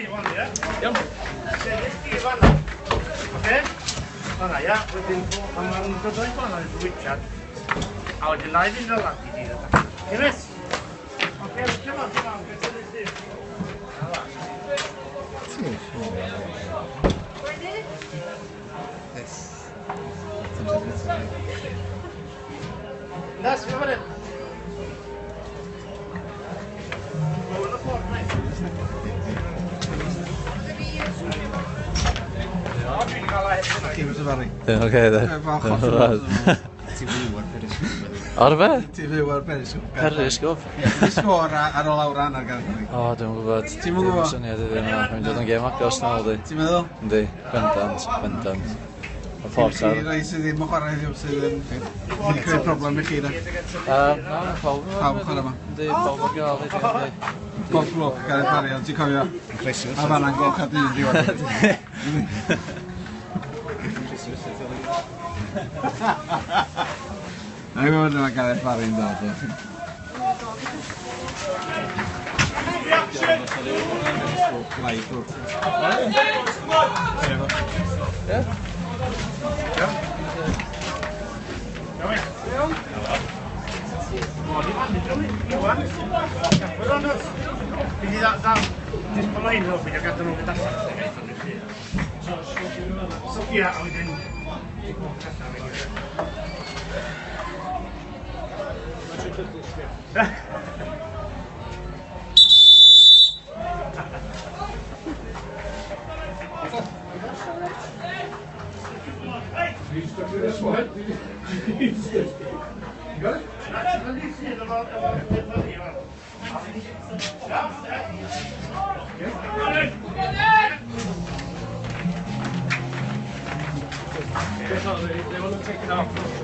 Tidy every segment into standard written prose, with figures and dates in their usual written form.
Iawn. Oce? Fanna, ia. Wedyn, pan mae'n dod o'i fan o'r Richard, a wedyn na i fynd o'r lati di. Enes? Oce, come on. Gyda ni sydd. Yes. That's what it is. Ti'n mynd safari? Dwi'n oce, dde. Ti'n fyw ar periscope. Ar fe? Ti'n fyw ar periscope. Periscope? Ti'n sgwr ar ôl awr anna'r garfod. O, dwi'n gwybod. Ti'm yn gwbod? Syniad iddyn nhw. Mae'n dod yn gêm agos nôl, di. Ti'n meddwl? Yndi, bendant. Y Porthmadog. Ti'n rhoi sydd ddim yn chwarae heddiw sydd yn creu problem i chi da? Na, pawb yn chwarae yma? Yndi, pawb yn gael, yndi. God blwch, Gareth Barry, ond ti'n cofio? A fanna'n gloch a dyn diwedd. Na i fod yna Gareth Barry'n dod o. Live grwp.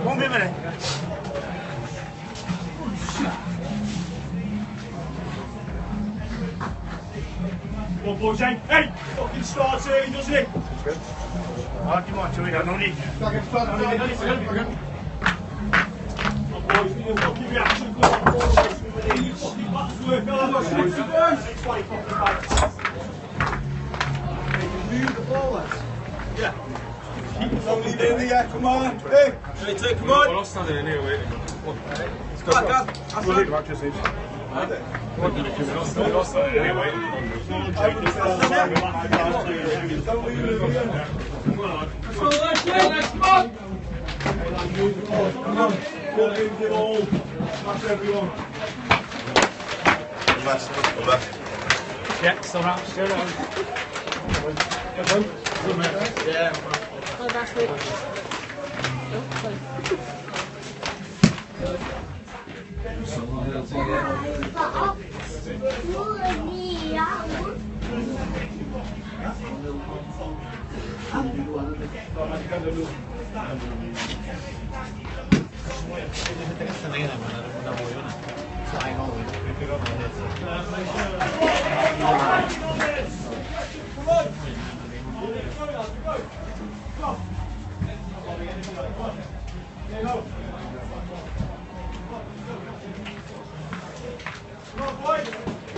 One minute. Come on, boys, hey! Fucking starts here, doesn't it? What do you want to eat? I don't need. Come on, boys, we need a fucking reaction. Come on, boys. We need fucking backs work. Come on, boys. 20 fucking backs. Move the ball, lads. Yeah. Keep us only there, yeah, come on. Hey, come on. We're all standing in here waiting. Come on. Come on, Gav. We'll leave back just each. We're all standing in here waiting. Don't leave it here. Come on. Come on. Pull in, give all. Smash everyone. Yeah, still around. Still around. Yeah.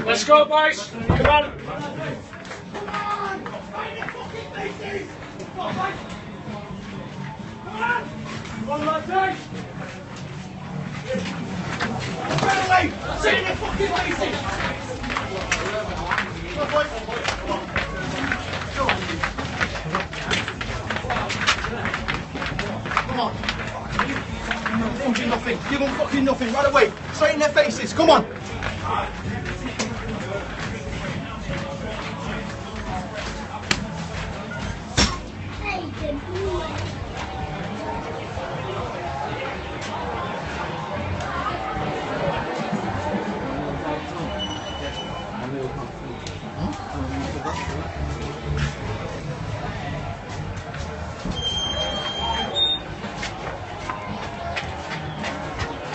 Let's go, boys! Come on! Come on! Come on, lads, hey! Finally! Sit in the fucking lazy! Come on, boys! Come on! Fucking nothing! Give them fucking nothing right away! Straight in their faces! Come on!